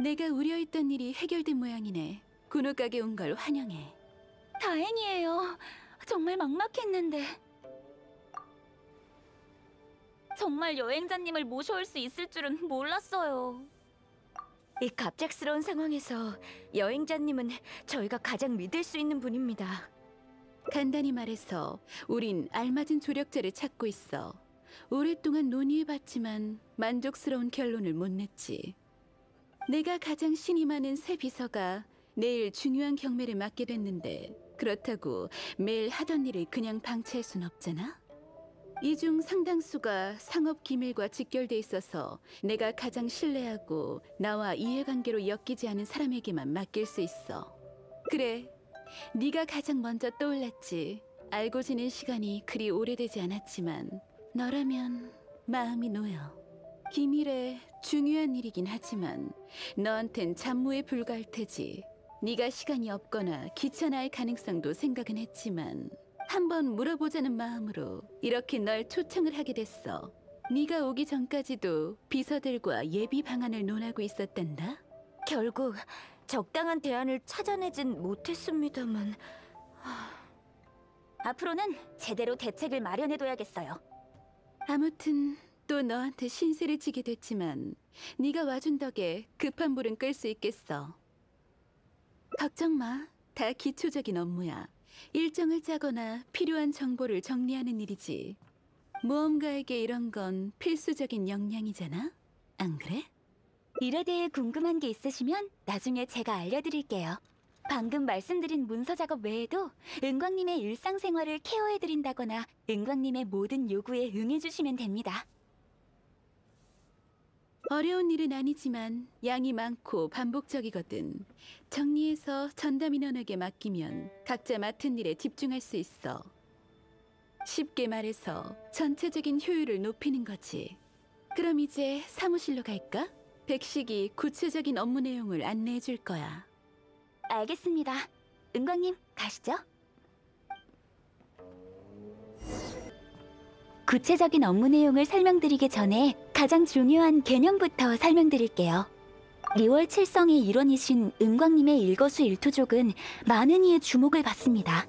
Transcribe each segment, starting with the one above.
내가 우려했던 일이 해결된 모양이네. 군우 가게 온 걸 환영해. 다행이에요. 정말 막막했는데. 정말 여행자님을 모셔올 수 있을 줄은 몰랐어요. 이 갑작스러운 상황에서 여행자님은 저희가 가장 믿을 수 있는 분입니다. 간단히 말해서 우린 알맞은 조력자를 찾고 있어. 오랫동안 논의해봤지만 만족스러운 결론을 못 냈지. 내가 가장 신이 많은 새 비서가 내일 중요한 경매를 맡게 됐는데 그렇다고 매일 하던 일을 그냥 방치할 순 없잖아? 이 중 상당수가 상업 기밀과 직결돼 있어서 내가 가장 신뢰하고 나와 이해관계로 엮이지 않은 사람에게만 맡길 수 있어. 그래, 네가 가장 먼저 떠올랐지. 알고 지낸 시간이 그리 오래되지 않았지만 너라면 마음이 놓여. 기밀에 중요한 일이긴 하지만 너한텐 잡무에 불과할 테지. 네가 시간이 없거나 귀찮아할 가능성도 생각은 했지만 한번 물어보자는 마음으로 이렇게 널 초청을 하게 됐어. 네가 오기 전까지도 비서들과 예비 방안을 논하고 있었단다. 결국 적당한 대안을 찾아내진 못했습니다만 앞으로는 제대로 대책을 마련해둬야겠어요. 아무튼 또 너한테 신세를 지게 됐지만 네가 와준 덕에 급한 불은 끌 수 있겠어. 걱정 마. 다 기초적인 업무야. 일정을 짜거나 필요한 정보를 정리하는 일이지. 모험가에게 이런 건 필수적인 역량이잖아? 안 그래? 일에 대해 궁금한 게 있으시면 나중에 제가 알려드릴게요. 방금 말씀드린 문서 작업 외에도 은광님의 일상생활을 케어해드린다거나 은광님의 모든 요구에 응해주시면 됩니다. 어려운 일은 아니지만 양이 많고 반복적이거든. 정리해서 전담 인원에게 맡기면 각자 맡은 일에 집중할 수 있어. 쉽게 말해서 전체적인 효율을 높이는 거지. 그럼 이제 사무실로 갈까? 백식이 구체적인 업무 내용을 안내해 줄 거야. 알겠습니다. 은광님, 가시죠. 구체적인 업무 내용을 설명드리기 전에 가장 중요한 개념부터 설명드릴게요. 리월 칠성의 일원이신 은광님의 일거수일투족은 많은 이의 주목을 받습니다.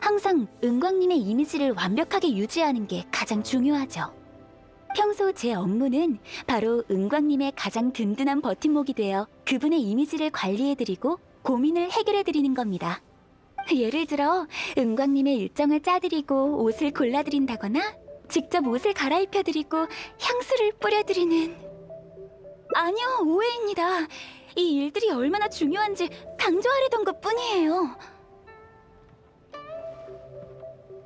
항상 은광님의 이미지를 완벽하게 유지하는 게 가장 중요하죠. 평소 제 업무는 바로 은광님의 가장 든든한 버팀목이 되어 그분의 이미지를 관리해드리고 고민을 해결해드리는 겁니다. 예를 들어 은광님의 일정을 짜드리고 옷을 골라드린다거나 직접 옷을 갈아입혀드리고 향수를 뿌려드리는... 아니요, 오해입니다. 이 일들이 얼마나 중요한지 강조하려던 것뿐이에요.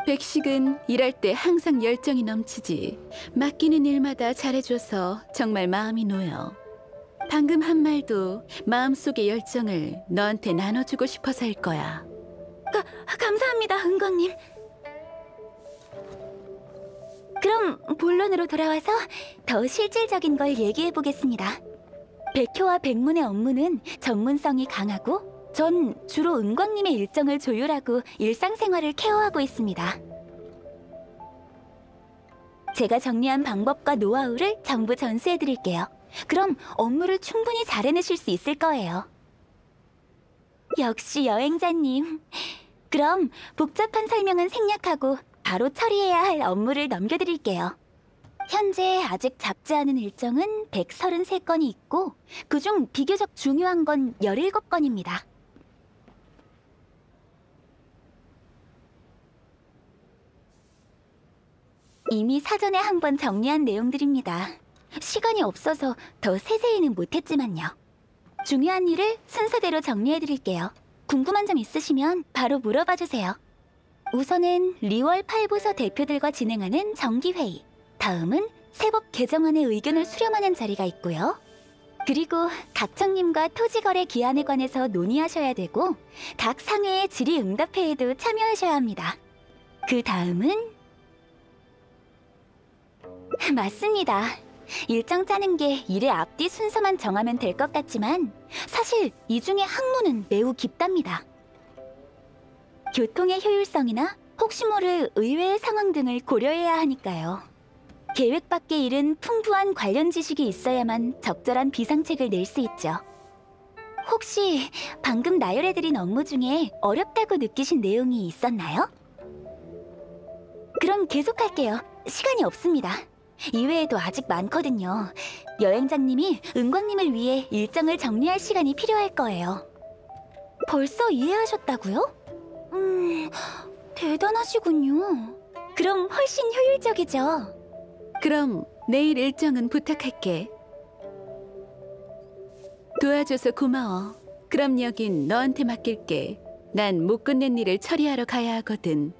백식은 일할 때 항상 열정이 넘치지. 맡기는 일마다 잘해줘서 정말 마음이 놓여. 방금 한 말도 마음속의 열정을 너한테 나눠주고 싶어서 할 거야. 감사합니다, 은광님. 그럼 본론으로 돌아와서 더 실질적인 걸 얘기해보겠습니다. 백효와 백문의 업무는 전문성이 강하고 전 주로 은광님의 일정을 조율하고 일상생활을 케어하고 있습니다. 제가 정리한 방법과 노하우를 전부 전수해드릴게요. 그럼 업무를 충분히 잘 해내실 수 있을 거예요. 역시 여행자님. 그럼 복잡한 설명은 생략하고 바로 처리해야 할 업무를 넘겨드릴게요. 현재 아직 잡지 않은 일정은 133건이 있고 그중 비교적 중요한 건 17건입니다. 이미 사전에 한번 정리한 내용들입니다. 시간이 없어서 더 세세히는 못했지만요. 중요한 일을 순서대로 정리해드릴게요. 궁금한 점 있으시면 바로 물어봐주세요. 우선은 리월 8부서 대표들과 진행하는 정기회의, 다음은 세법 개정안의 의견을 수렴하는 자리가 있고요. 그리고 각청님과 토지거래 기한에 관해서 논의하셔야 되고 각 상회의 질의응답회에도 참여하셔야 합니다. 그 다음은... 맞습니다. 일정 짜는 게 일의 앞뒤 순서만 정하면 될 것 같지만 사실 이 중에 학문은 매우 깊답니다. 교통의 효율성이나 혹시 모를 의외의 상황 등을 고려해야 하니까요. 계획 밖의 일은 풍부한 관련 지식이 있어야만 적절한 비상책을 낼 수 있죠. 혹시 방금 나열해드린 업무 중에 어렵다고 느끼신 내용이 있었나요? 그럼 계속할게요. 시간이 없습니다. 이외에도 아직 많거든요. 여행자님이 은광님을 위해 일정을 정리할 시간이 필요할 거예요. 벌써 이해하셨다고요? 대단하시군요. 그럼 훨씬 효율적이죠. 그럼 내일 일정은 부탁할게. 도와줘서 고마워. 그럼 여긴 너한테 맡길게. 난 못 끝낸 일을 처리하러 가야 하거든.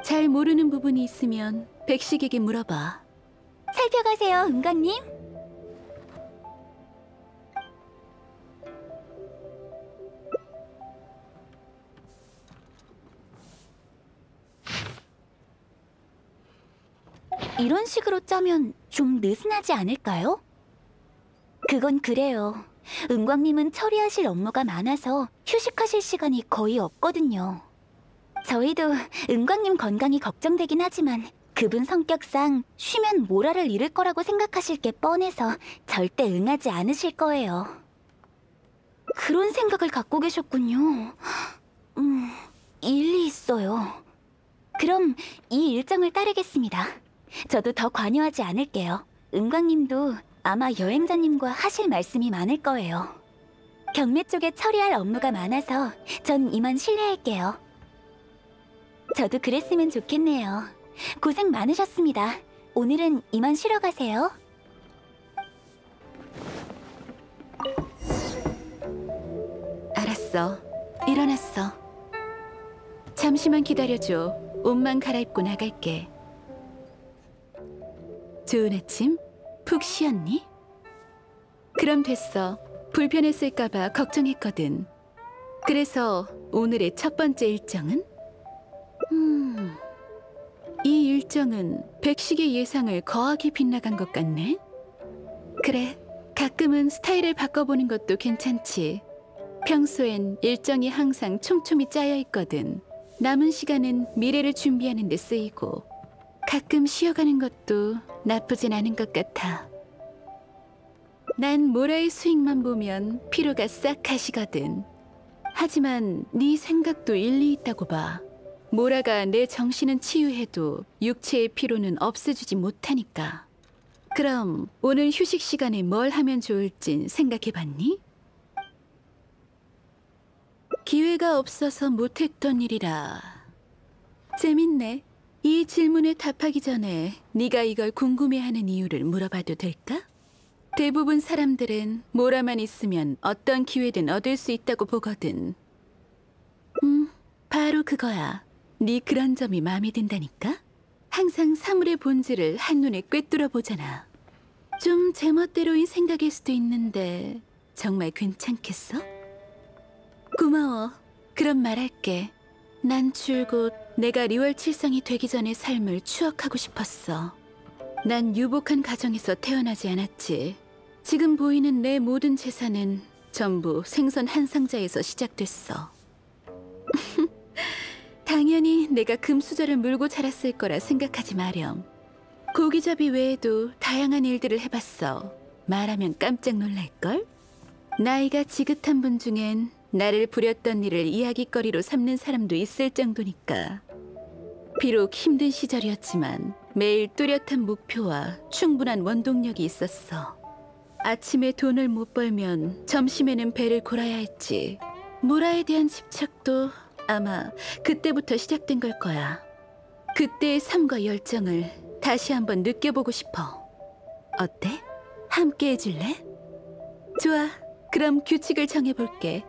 잘 모르는 부분이 있으면 백식에게 물어봐. 살펴가세요, 은광님. 이런 식으로 짜면 좀 느슨하지 않을까요? 그건 그래요. 은광님은 처리하실 업무가 많아서 휴식하실 시간이 거의 없거든요. 저희도 은광님 건강이 걱정되긴 하지만 그분 성격상 쉬면 모랄을 잃을 거라고 생각하실 게 뻔해서 절대 응하지 않으실 거예요. 그런 생각을 갖고 계셨군요. 일리 있어요. 그럼 이 일정을 따르겠습니다. 저도 더 관여하지 않을게요. 은광님도 아마 여행자님과 하실 말씀이 많을 거예요. 경매 쪽에 처리할 업무가 많아서 전 이만 실례할게요. 저도 그랬으면 좋겠네요. 고생 많으셨습니다. 오늘은 이만 쉬러 가세요. 알았어. 일어났어. 잠시만 기다려줘. 옷만 갈아입고 나갈게. 좋은 아침? 푹 쉬었니? 그럼 됐어. 불편했을까봐 걱정했거든. 그래서 오늘의 첫 번째 일정은? 이 일정은 백식의 예상을 거하게 빗나간 것 같네. 그래, 가끔은 스타일을 바꿔보는 것도 괜찮지. 평소엔 일정이 항상 촘촘히 짜여 있거든. 남은 시간은 미래를 준비하는 데 쓰이고 가끔 쉬어가는 것도 나쁘진 않은 것 같아. 난 모라의 수익만 보면 피로가 싹 가시거든. 하지만 네 생각도 일리 있다고 봐. 모라가 내 정신은 치유해도 육체의 피로는 없애주지 못하니까. 그럼 오늘 휴식 시간에 뭘 하면 좋을진 생각해봤니? 기회가 없어서 못했던 일이라. 재밌네. 이 질문에 답하기 전에 네가 이걸 궁금해하는 이유를 물어봐도 될까? 대부분 사람들은 모라만 있으면 어떤 기회든 얻을 수 있다고 보거든. 바로 그거야. 네 그런 점이 마음에 든다니까? 항상 사물의 본질을 한눈에 꿰뚫어 보잖아. 좀 제멋대로인 생각일 수도 있는데 정말 괜찮겠어? 고마워. 그럼 말할게. 난 줄곧 내가 리월 칠성이 되기 전의 삶을 추억하고 싶었어. 난 유복한 가정에서 태어나지 않았지. 지금 보이는 내 모든 재산은 전부 생선 한 상자에서 시작됐어. 당연히 내가 금수저를 물고 자랐을 거라 생각하지 마렴. 고기잡이 외에도 다양한 일들을 해봤어. 말하면 깜짝 놀랄걸? 나이가 지긋한 분 중엔 나를 부렸던 일을 이야깃거리로 삼는 사람도 있을 정도니까. 비록 힘든 시절이었지만 매일 뚜렷한 목표와 충분한 원동력이 있었어. 아침에 돈을 못 벌면 점심에는 배를 골아야 했지. 모라에 대한 집착도 아마 그때부터 시작된 걸 거야. 그때의 삶과 열정을 다시 한번 느껴보고 싶어. 어때? 함께 해줄래? 좋아. 그럼 규칙을 정해볼게.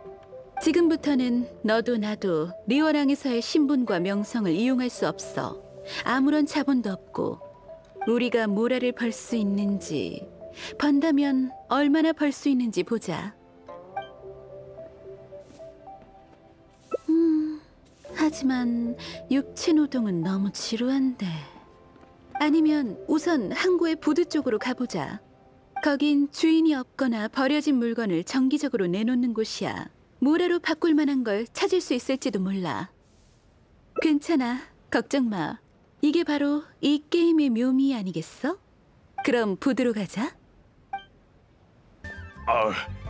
지금부터는 너도 나도 리워랑에서의 신분과 명성을 이용할 수 없어. 아무런 자본도 없고. 우리가 모라를 벌 수 있는지, 번다면 얼마나 벌 수 있는지 보자. 하지만 육체 노동은 너무 지루한데. 아니면 우선 항구의 부두 쪽으로 가보자. 거긴 주인이 없거나 버려진 물건을 정기적으로 내놓는 곳이야. 모라로 바꿀 만한 걸 찾을 수 있을지도 몰라. 괜찮아. 걱정 마. 이게 바로 이 게임의 묘미 아니겠어? 그럼 부두로 가자.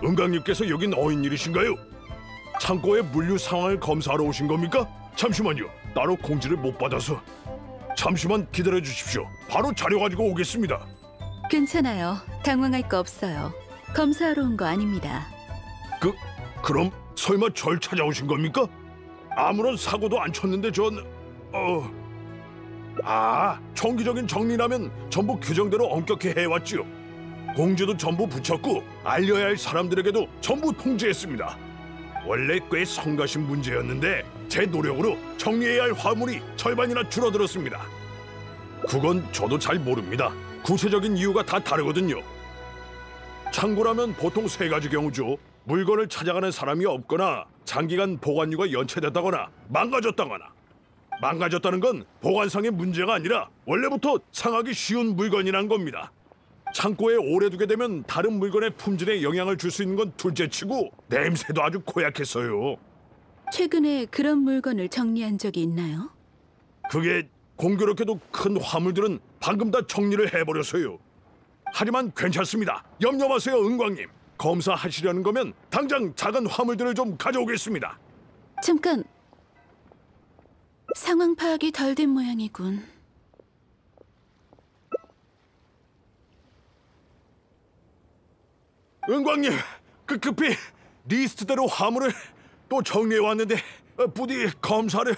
은광님께서 여긴 어인 일이신가요? 창고의 물류 상황을 검사하러 오신 겁니까? 잠시만요. 따로 공지를 못 받아서. 잠시만 기다려 주십시오. 바로 자료 가지고 오겠습니다. 괜찮아요. 당황할 거 없어요. 검사하러 온 거 아닙니다. 그럼 설마 절 찾아오신 겁니까? 아무런 사고도 안 쳤는데 정기적인 정리라면 전부 규정대로 엄격히 해왔지요. 공지도 전부 붙였고 알려야 할 사람들에게도 전부 통지했습니다. 원래 꽤 성가신 문제였는데 제 노력으로 정리해야 할 화물이 절반이나 줄어들었습니다. 그건 저도 잘 모릅니다. 구체적인 이유가 다 다르거든요. 창고라면 보통 세 가지 경우죠. 물건을 찾아가는 사람이 없거나 장기간 보관료가 연체됐다거나 망가졌다거나. 망가졌다는 건 보관상의 문제가 아니라 원래부터 상하기 쉬운 물건이란 겁니다. 창고에 오래 두게 되면 다른 물건의 품질에 영향을 줄 수 있는 건 둘째치고 냄새도 아주 고약했어요. 최근에 그런 물건을 정리한 적이 있나요? 그게 공교롭게도 큰 화물들은 방금 다 정리를 해버렸어요. 하지만 괜찮습니다. 염려 마세요, 은광님. 검사하시려는 거면 당장 작은 화물들을 좀 가져오겠습니다. 잠깐. 상황 파악이 덜 된 모양이군. 은광님, 급히 리스트대로 화물을 또 정리해 왔는데 부디 검사를.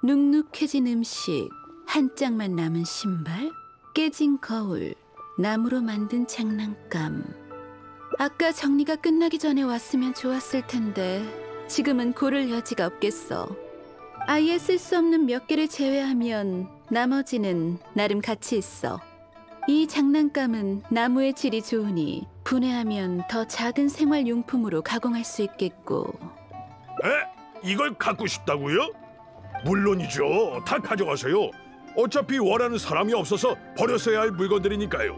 눅눅해진 음식, 한 짝만 남은 신발, 깨진 거울, 나무로 만든 장난감. 아까 정리가 끝나기 전에 왔으면 좋았을 텐데 지금은 고를 여지가 없겠어. 아예 쓸 수 없는 몇 개를 제외하면 나머지는 나름 가치 있어. 이 장난감은 나무의 질이 좋으니 분해하면 더 작은 생활용품으로 가공할 수 있겠고. 이걸 갖고 싶다고요? 물론이죠. 다 가져가세요. 어차피 원하는 사람이 없어서 버렸어야 할 물건들이니까요.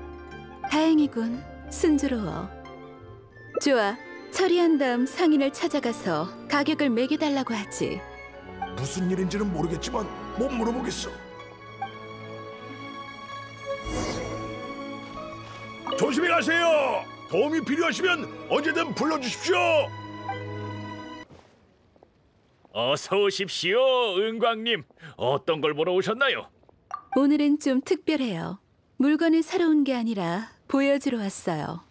다행이군. 순조로워. 좋아. 처리한 다음 상인을 찾아가서 가격을 매겨달라고 하지. 무슨 일인지는 모르겠지만 못 물어보겠어. 조심히 가세요. 도움이 필요하시면 언제든 불러주십시오. 어서 오십시오, 은광님. 어떤 걸 보러 오셨나요? 오늘은 좀 특별해요. 물건을 사러 온 게 아니라 보여주러 왔어요.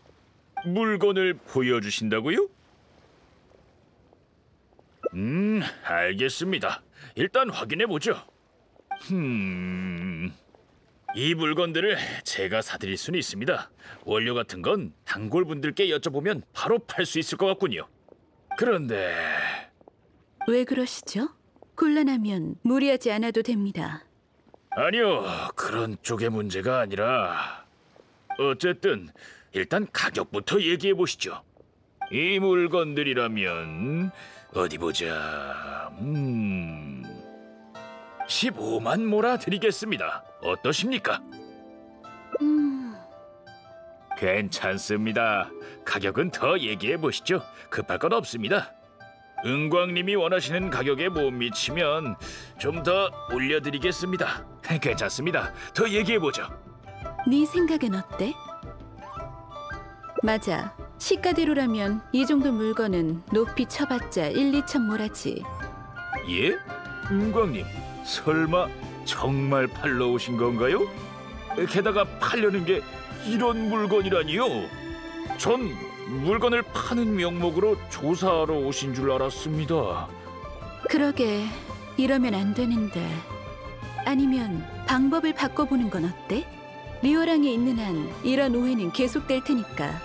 물건을 보여주신다고요? 알겠습니다. 일단 확인해보죠. 이 물건들을 제가 사드릴 수는 있습니다. 원료 같은 건 단골분들께 여쭤보면 바로 팔 수 있을 것 같군요. 그런데 왜 그러시죠? 곤란하면 무리하지 않아도 됩니다. 아니요, 그런 쪽의 문제가 아니라 어쨌든 일단 가격부터 얘기해 보시죠. 이 물건들이라면 어디 보자. 15만 모라 드리겠습니다. 어떠십니까? 괜찮습니다. 가격은 더 얘기해 보시죠. 급할 건 없습니다. 은광님이 원하시는 가격에 못 미치면 좀 더 올려드리겠습니다. 괜찮습니다. 더 얘기해보죠. 네 생각은 어때? 맞아. 시가대로라면 이 정도 물건은 높이 쳐봤자 1, 2천 모라지. 예? 은광님, 설마 정말 팔러 오신 건가요? 게다가 팔려는 게 이런 물건이라니요? 전 물건을 파는 명목으로 조사하러 오신 줄 알았습니다. 그러게, 이러면 안 되는데. 아니면 방법을 바꿔보는 건 어때? 리오랑에 있는 한 이런 오해는 계속될 테니까.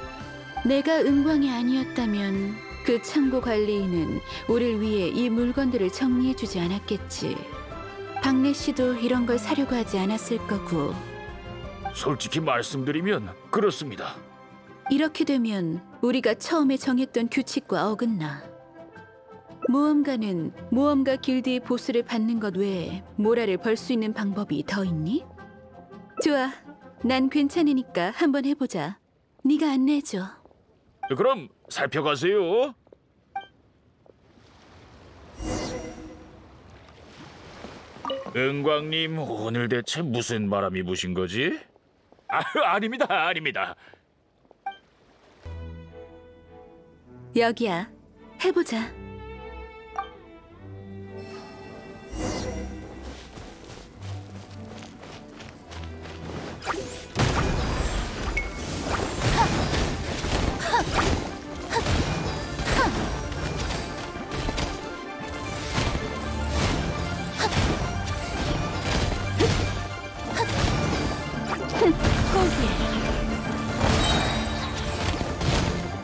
내가 은광이 아니었다면 그 창고 관리인은 우릴 위해 이 물건들을 정리해주지 않았겠지. 박래 씨도 이런 걸 사려고 하지 않았을 거고. 솔직히 말씀드리면 그렇습니다. 이렇게 되면 우리가 처음에 정했던 규칙과 어긋나. 모험가는 모험가 길드의 보수를 받는 것 외에 모라를 벌 수 있는 방법이 더 있니? 좋아, 난 괜찮으니까 한번 해보자. 네가 안내해줘. 그럼 살펴가세요. 은광님, 오늘 대체 무슨 바람이 부신 거지? 아닙니다. 여기야. 해보자.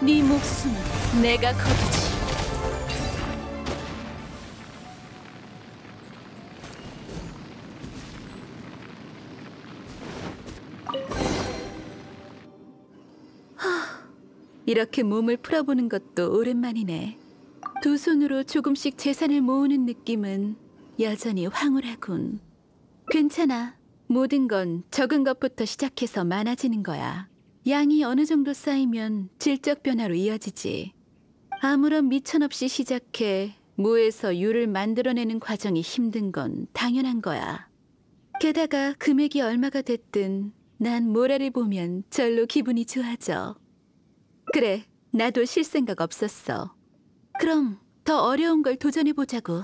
네 목숨은 내가 거두지. 이렇게 몸을 풀어보는 것도 오랜만이네. 두 손으로 조금씩 재산을 모으는 느낌은 여전히 황홀하군. 괜찮아. 모든 건 적은 것부터 시작해서 많아지는 거야. 양이 어느 정도 쌓이면 질적 변화로 이어지지. 아무런 미천 없이 시작해 무에서 유를 만들어내는 과정이 힘든 건 당연한 거야. 게다가 금액이 얼마가 됐든 난 모라를 보면 절로 기분이 좋아져. 그래, 나도 쉴 생각 없었어. 그럼 더 어려운 걸 도전해보자고.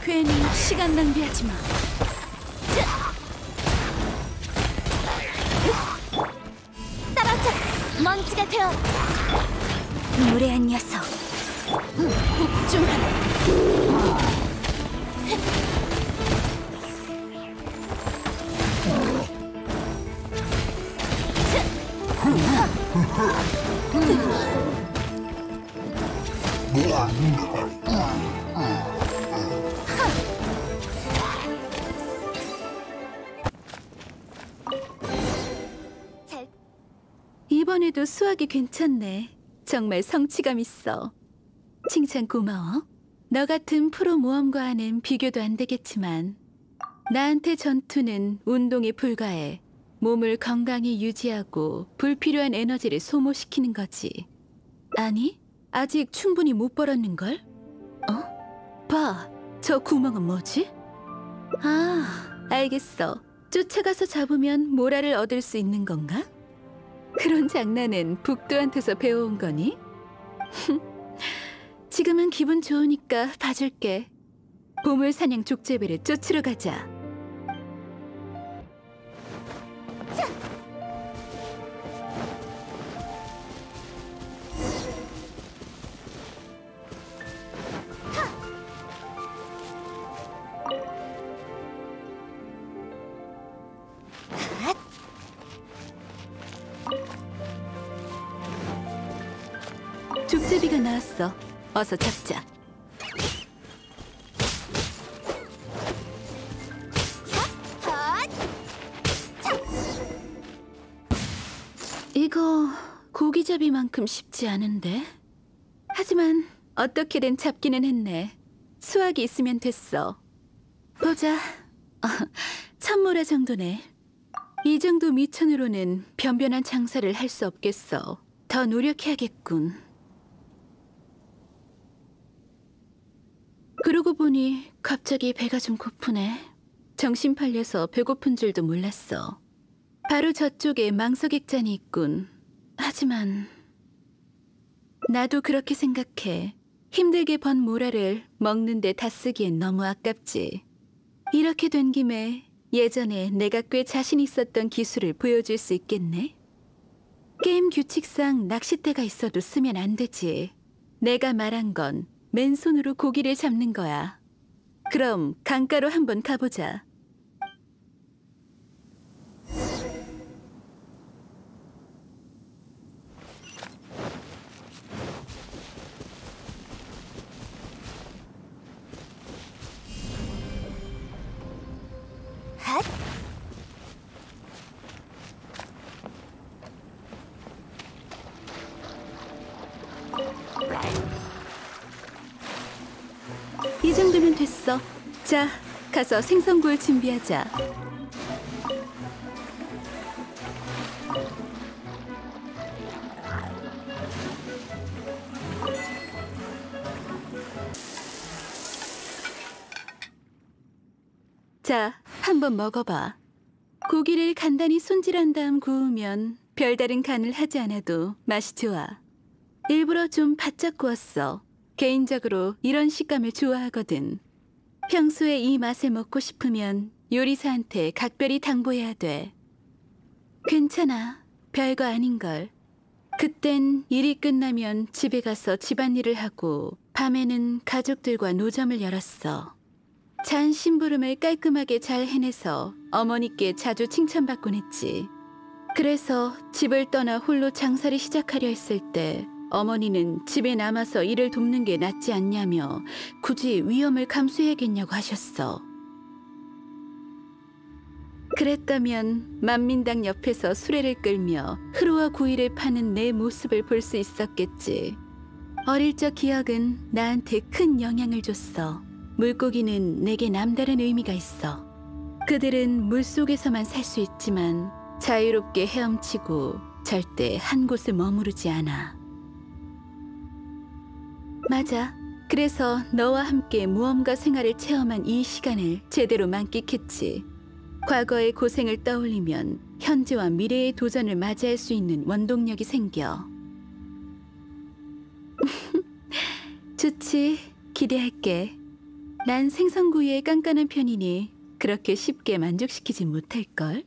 괜히 시간 낭비하지 마. 떨어져! 먼지가 되어! 무례한 녀석! 복종하라. 이번에도 수학이 괜찮네. 정말 성취감 있어. 칭찬 고마워. 너 같은 프로 모험가와는 비교도 안 되겠지만 나한테 전투는 운동에 불과해. 몸을 건강히 유지하고 불필요한 에너지를 소모시키는 거지. 아니, 아직 충분히 못 벌었는걸? 봐, 저 구멍은 뭐지? 아, 알겠어. 쫓아가서 잡으면 모라를 얻을 수 있는 건가? 그런 장난은 북두한테서 배워온 거니? 지금은 기분 좋으니까 봐줄게. 보물사냥 족제비를 쫓으러 가자. 족제비가 나왔어. 어서 잡자. 이거 고기잡이만큼 쉽지 않은데? 하지만 어떻게든 잡기는 했네. 수학이 있으면 됐어. 보자. 천모라 정도네. 이 정도 미천으로는 변변한 장사를 할 수 없겠어. 더 노력해야겠군. 그러고 보니 갑자기 배가 좀 고프네. 정신 팔려서 배고픈 줄도 몰랐어. 바로 저쪽에 망석액잔이 있군. 하지만 나도 그렇게 생각해. 힘들게 번 모라를 먹는데 다 쓰기엔 너무 아깝지. 이렇게 된 김에 예전에 내가 꽤 자신 있었던 기술을 보여줄 수 있겠네. 게임 규칙상 낚싯대가 있어도 쓰면 안 되지. 내가 말한 건 맨손으로 고기를 잡는 거야. 그럼 강가로 한번 가보자. 이 정도면 됐어. 자, 가서 생선 구울 준비하자. 자, 한번 먹어봐. 고기를 간단히 손질한 다음 구우면 별다른 간을 하지 않아도 맛이 좋아. 일부러 좀 바짝 구웠어. 개인적으로 이런 식감을 좋아하거든. 평소에 이 맛을 먹고 싶으면 요리사한테 각별히 당부해야 돼. 괜찮아. 별거 아닌걸. 그땐 일이 끝나면 집에 가서 집안일을 하고 밤에는 가족들과 노점을 열었어. 잔 심부름을 깔끔하게 잘 해내서 어머니께 자주 칭찬받곤 했지. 그래서 집을 떠나 홀로 장사를 시작하려 했을 때 어머니는 집에 남아서 일을 돕는 게 낫지 않냐며 굳이 위험을 감수해야겠냐고 하셨어. 그랬다면 만민당 옆에서 수레를 끌며 흐루와 구이를 파는 내 모습을 볼 수 있었겠지. 어릴 적 기억은 나한테 큰 영향을 줬어. 물고기는 내게 남다른 의미가 있어. 그들은 물속에서만 살 수 있지만 자유롭게 헤엄치고 절대 한 곳에 머무르지 않아. 맞아. 그래서 너와 함께 모험가 생활을 체험한 이 시간을 제대로 만끽했지. 과거의 고생을 떠올리면 현재와 미래의 도전을 맞이할 수 있는 원동력이 생겨. 좋지. 기대할게. 난 생선구이에 깐깐한 편이니 그렇게 쉽게 만족시키지 못할걸?